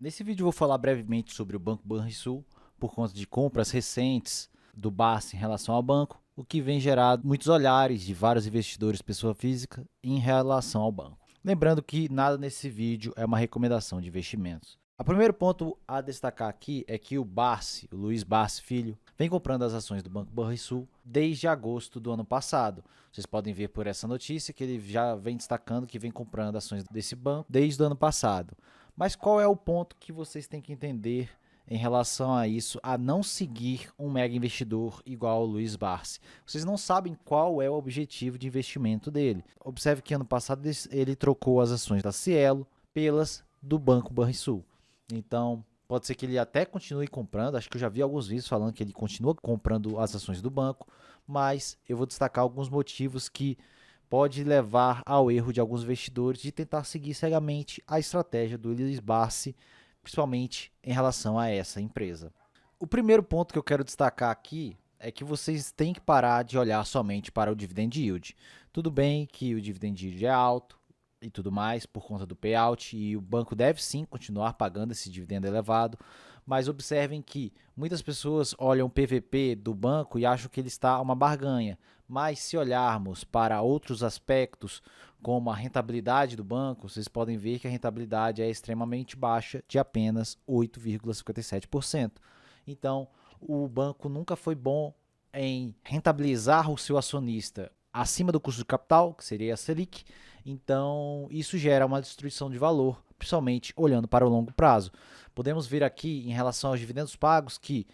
Nesse vídeo eu vou falar brevemente sobre o Banco Banrisul, por conta de compras recentes do BACE em relação ao banco, o que vem gerado muitos olhares de vários investidores pessoa física em relação ao banco. Lembrando que nada nesse vídeo é uma recomendação de investimentos. O primeiro ponto a destacar aqui é que o BACE, o Luiz Barsi Filho, vem comprando as ações do Banco Banrisul desde agosto do ano passado. Vocês podem ver por essa notícia que ele já vem destacando que vem comprando ações desse banco desde o ano passado. Mas qual é o ponto que vocês têm que entender em relação a isso, a não seguir um mega investidor igual o Luiz Barsi? Vocês não sabem qual é o objetivo de investimento dele. Observe que ano passado ele trocou as ações da Cielo pelas do Banco Banrisul. Então, pode ser que ele até continue comprando, acho que eu já vi alguns vídeos falando que ele continua comprando as ações do banco, mas eu vou destacar alguns motivos que pode levar ao erro de alguns investidores de tentar seguir cegamente a estratégia do Luiz Barsi, principalmente em relação a essa empresa. O primeiro ponto que eu quero destacar aqui é que vocês têm que parar de olhar somente para o dividend yield. Tudo bem que o dividend yield é alto e tudo mais por conta do payout e o banco deve sim continuar pagando esse dividendo elevado, mas observem que muitas pessoas olham o PVP do banco e acham que ele está a uma barganha, mas se olharmos para outros aspectos, como a rentabilidade do banco, vocês podem ver que a rentabilidade é extremamente baixa, de apenas 8,57%. Então, o banco nunca foi bom em rentabilizar o seu acionista acima do custo de capital, que seria a Selic, então isso gera uma destruição de valor, principalmente olhando para o longo prazo. Podemos ver aqui, em relação aos dividendos pagos, que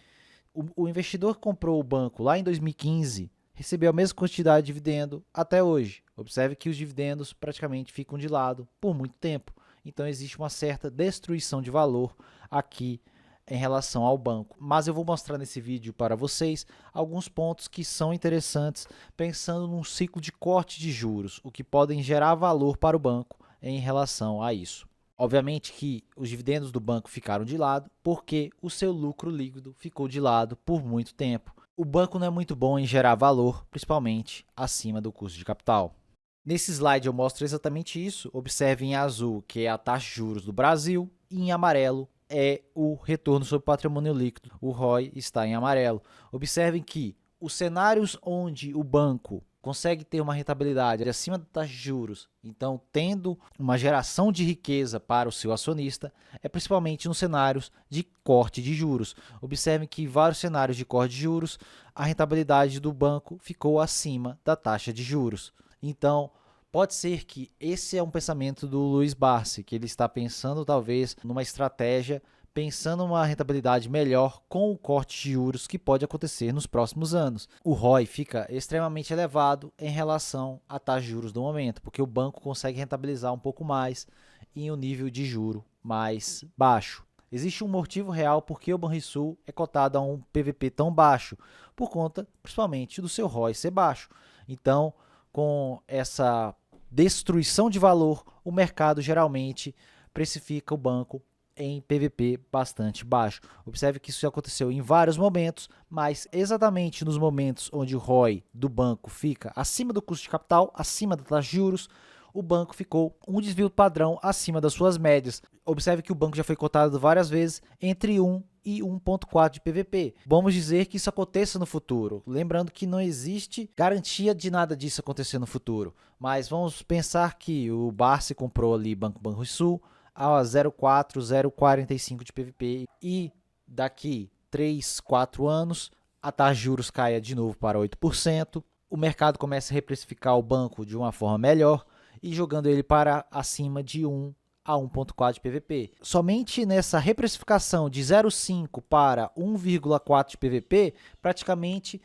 o investidor que comprou o banco lá em 2015 recebeu a mesma quantidade de dividendo até hoje. Observe que os dividendos praticamente ficam de lado por muito tempo. Então existe uma certa destruição de valor aqui em relação ao banco. Mas eu vou mostrar nesse vídeo para vocês alguns pontos que são interessantes pensando num ciclo de corte de juros, o que podem gerar valor para o banco em relação a isso. Obviamente que os dividendos do banco ficaram de lado porque o seu lucro líquido ficou de lado por muito tempo. O banco não é muito bom em gerar valor, principalmente acima do custo de capital. Nesse slide eu mostro exatamente isso. Observe em azul que é a taxa de juros do Brasil e em amarelo é o retorno sobre patrimônio líquido. O ROI está em amarelo. Observem que os cenários onde o banco consegue ter uma rentabilidade acima da taxa de juros, então tendo uma geração de riqueza para o seu acionista, é principalmente nos cenários de corte de juros. Observem que em vários cenários de corte de juros, a rentabilidade do banco ficou acima da taxa de juros. Então, pode ser que esse é um pensamento do Luiz Barsi, que ele está pensando talvez numa estratégia, pensando numa rentabilidade melhor com o corte de juros que pode acontecer nos próximos anos. O ROI fica extremamente elevado em relação à taxa de juros do momento, porque o banco consegue rentabilizar um pouco mais em um nível de juro mais baixo. Existe um motivo real porque o Banrisul é cotado a um PVP tão baixo, por conta principalmente do seu ROI ser baixo. Então, com essa destruição de valor, o mercado geralmente precifica o banco em PVP bastante baixo. Observe que isso já aconteceu em vários momentos, mas exatamente nos momentos onde o ROI do banco fica acima do custo de capital, acima da taxa de juros, o banco ficou um desvio padrão acima das suas médias. Observe que o banco já foi cotado várias vezes entre 1 e 1,4 de PVP. Vamos dizer que isso aconteça no futuro. Lembrando que não existe garantia de nada disso acontecer no futuro. Mas vamos pensar que o Barsi comprou ali Banco Banrisul a 0,4, 0,45 de PVP e daqui 3, 4 anos a taxa de juros caia de novo para 8%. O mercado começa a reprecificar o banco de uma forma melhor e jogando ele para acima de 1 a 1,4 de PVP. Somente nessa reprecificação de 0,5 para 1,4 de PVP, praticamente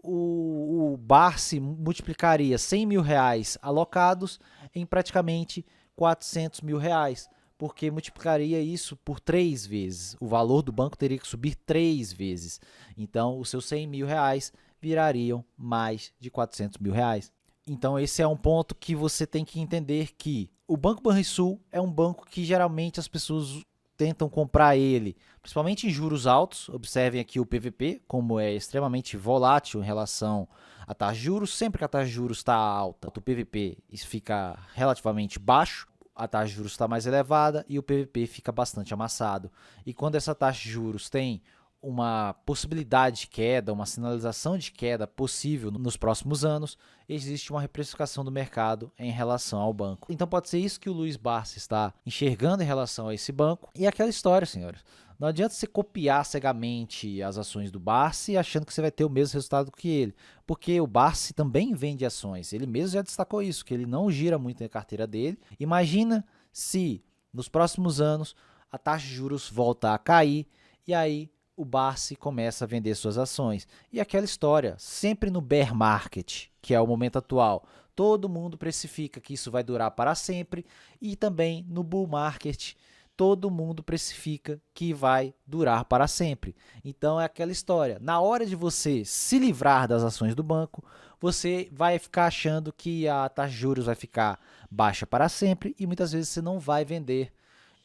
o Barsi multiplicaria 100 mil reais alocados em praticamente 400 mil reais, porque multiplicaria isso por 3 vezes. O valor do banco teria que subir 3 vezes. Então, os seus 100 mil reais virariam mais de 400 mil reais. Então, esse é um ponto que você tem que entender que o Banco Banrisul é um banco que geralmente as pessoas tentam comprar ele, principalmente em juros altos. Observem aqui o PVP, como é extremamente volátil em relação à taxa de juros. Sempre que a taxa de juros está alta, o PVP fica relativamente baixo. a taxa de juros está mais elevada e o PVP fica bastante amassado. E quando essa taxa de juros tem uma possibilidade de queda, uma sinalização de queda possível nos próximos anos, existe uma reprecificação do mercado em relação ao banco. Então pode ser isso que o Luiz Barsi está enxergando em relação a esse banco. E aquela história, senhores, não adianta você copiar cegamente as ações do Barsi achando que você vai ter o mesmo resultado que ele, porque o Barsi também vende ações, ele mesmo já destacou isso, que ele não gira muito na carteira dele. Imagina se nos próximos anos a taxa de juros volta a cair e aí o Barsi começa a vender suas ações. E aquela história, sempre no bear market, que é o momento atual, todo mundo precifica que isso vai durar para sempre, e também no bull market, todo mundo precifica que vai durar para sempre. Então é aquela história, na hora de você se livrar das ações do banco, você vai ficar achando que a taxa de juros vai ficar baixa para sempre e muitas vezes você não vai vender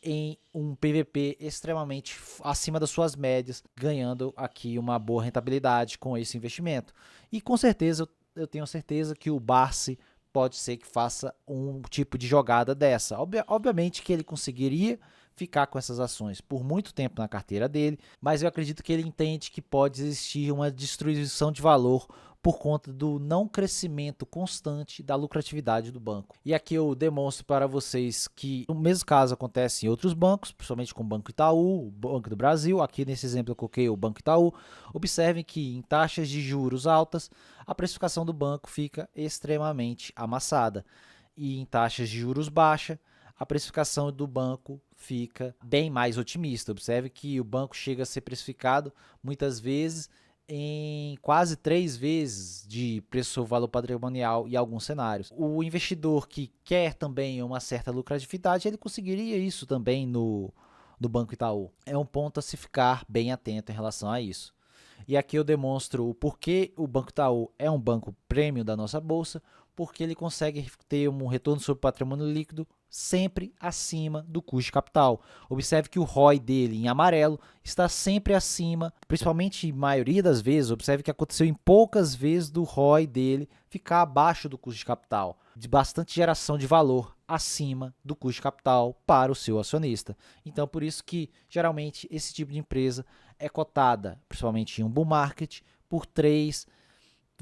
em um PVP extremamente acima das suas médias, ganhando aqui uma boa rentabilidade com esse investimento. E com certeza, eu tenho certeza que o Barsi pode ser que faça um tipo de jogada dessa. Obviamente que ele conseguiria ficar com essas ações por muito tempo na carteira dele, mas eu acredito que ele entende que pode existir uma destruição de valor por conta do não crescimento constante da lucratividade do banco. E aqui eu demonstro para vocês que o mesmo caso acontece em outros bancos, principalmente com o Banco Itaú, o Banco do Brasil. Aqui nesse exemplo eu coloquei o Banco Itaú. Observem que em taxas de juros altas, a precificação do banco fica extremamente amassada. E em taxas de juros baixas, a precificação do banco fica bem mais otimista. Observe que o banco chega a ser precificado muitas vezes em quase 3 vezes de preço-valor patrimonial em alguns cenários. O investidor que quer também uma certa lucratividade, ele conseguiria isso também no Banco Itaú. É um ponto a se ficar bem atento em relação a isso. E aqui eu demonstro o porquê o Banco Itaú é um banco premium da nossa bolsa, porque ele consegue ter um retorno sobre patrimônio líquido sempre acima do custo de capital. Observe que o ROI dele em amarelo está sempre acima, principalmente em maioria das vezes, observe que aconteceu em poucas vezes do ROI dele ficar abaixo do custo de capital, de bastante geração de valor acima do custo de capital para o seu acionista. Então, por isso que geralmente esse tipo de empresa é cotada, principalmente em um bull market, por 3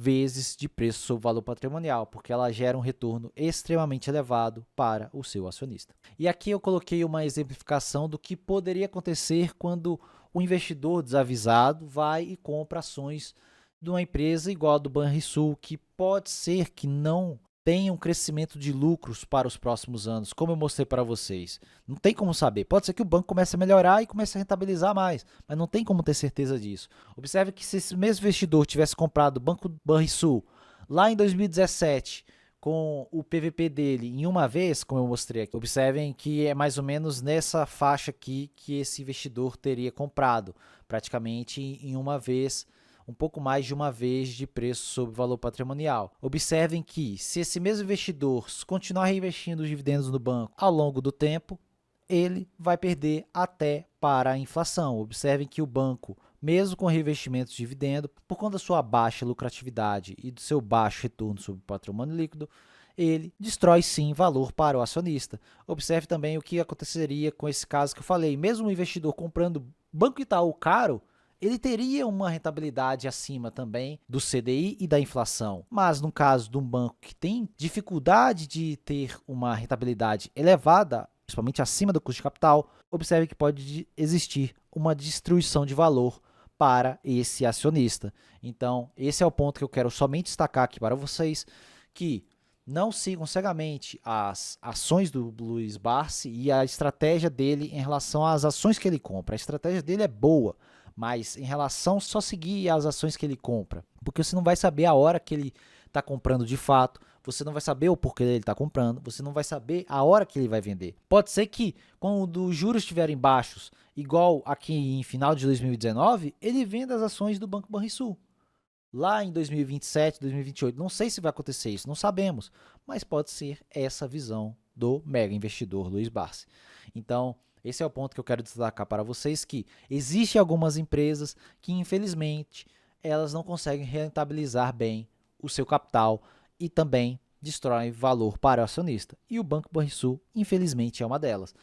vezes de preço sobre valor patrimonial, porque ela gera um retorno extremamente elevado para o seu acionista. E aqui eu coloquei uma exemplificação do que poderia acontecer quando o investidor desavisado vai e compra ações de uma empresa igual a do Banrisul, que pode ser que não tenha um crescimento de lucros para os próximos anos, como eu mostrei para vocês. Não tem como saber. Pode ser que o banco comece a melhorar e comece a rentabilizar mais, mas não tem como ter certeza disso. Observe que se esse mesmo investidor tivesse comprado o Banco Banrisul lá em 2017, com o PVP dele em uma vez, como eu mostrei aqui, observem que é mais ou menos nessa faixa aqui que esse investidor teria comprado, praticamente em uma vez, um pouco mais de uma vez de preço sobre valor patrimonial. Observem que se esse mesmo investidor continuar reinvestindo os dividendos no banco ao longo do tempo, ele vai perder até para a inflação. Observem que o banco, mesmo com reinvestimentos de dividendo, por conta da sua baixa lucratividade e do seu baixo retorno sobre patrimônio líquido, ele destrói sim valor para o acionista. Observe também o que aconteceria com esse caso que eu falei. Mesmo o investidor comprando Banco Itaú caro, ele teria uma rentabilidade acima também do CDI e da inflação. Mas no caso de um banco que tem dificuldade de ter uma rentabilidade elevada, principalmente acima do custo de capital, observe que pode existir uma destruição de valor para esse acionista. Então, esse é o ponto que eu quero somente destacar aqui para vocês, que não sigam cegamente as ações do Luiz Barsi e a estratégia dele em relação às ações que ele compra. A estratégia dele é boa, mas em relação só seguir as ações que ele compra, porque você não vai saber a hora que ele está comprando de fato, você não vai saber o porquê ele está comprando, você não vai saber a hora que ele vai vender. Pode ser que quando os juros estiverem baixos, igual aqui em final de 2019, ele venda as ações do Banco Banrisul. Lá em 2027, 2028, não sei se vai acontecer isso, não sabemos, mas pode ser essa visão do mega investidor Luiz Barsi. Então, esse é o ponto que eu quero destacar para vocês, que existem algumas empresas que, infelizmente, elas não conseguem rentabilizar bem o seu capital e também destroem valor para o acionista. E o Banco Banrisul, infelizmente, é uma delas.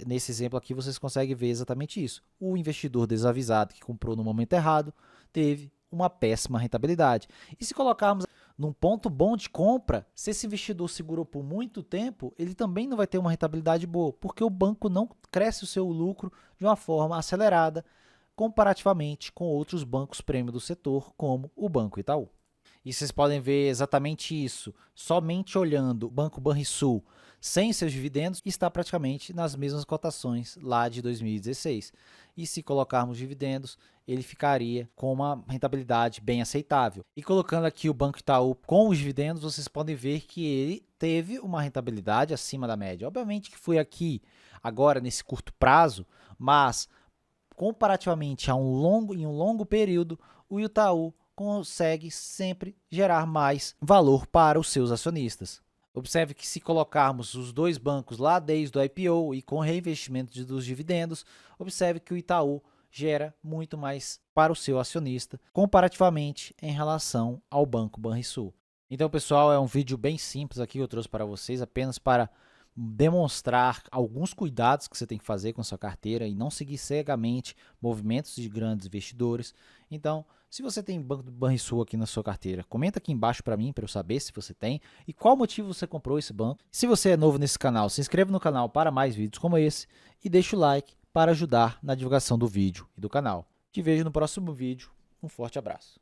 Nesse exemplo aqui, vocês conseguem ver exatamente isso. O investidor desavisado que comprou no momento errado teve uma péssima rentabilidade. E se colocarmos num ponto bom de compra, se esse investidor segurou por muito tempo, ele também não vai ter uma rentabilidade boa, porque o banco não cresce o seu lucro de uma forma acelerada, comparativamente com outros bancos prêmio do setor, como o Banco Itaú. E vocês podem ver exatamente isso, somente olhando o Banco Banrisul sem seus dividendos, está praticamente nas mesmas cotações lá de 2016. E se colocarmos dividendos, ele ficaria com uma rentabilidade bem aceitável. E colocando aqui o Banco Itaú com os dividendos, vocês podem ver que ele teve uma rentabilidade acima da média. Obviamente que foi aqui, agora nesse curto prazo, mas comparativamente em um longo período, o Itaú consegue sempre gerar mais valor para os seus acionistas. Observe que se colocarmos os dois bancos lá desde o IPO e com reinvestimento dos dividendos, observe que o Itaú gera muito mais para o seu acionista, comparativamente em relação ao Banco Banrisul. Então, pessoal, é um vídeo bem simples aqui que eu trouxe para vocês, apenas para demonstrar alguns cuidados que você tem que fazer com a sua carteira e não seguir cegamente movimentos de grandes investidores. Então, se você tem Banco do Banrisul aqui na sua carteira, comenta aqui embaixo para mim, para eu saber se você tem e qual motivo você comprou esse banco. Se você é novo nesse canal, se inscreva no canal para mais vídeos como esse e deixa o like para ajudar na divulgação do vídeo e do canal. Te vejo no próximo vídeo. Um forte abraço.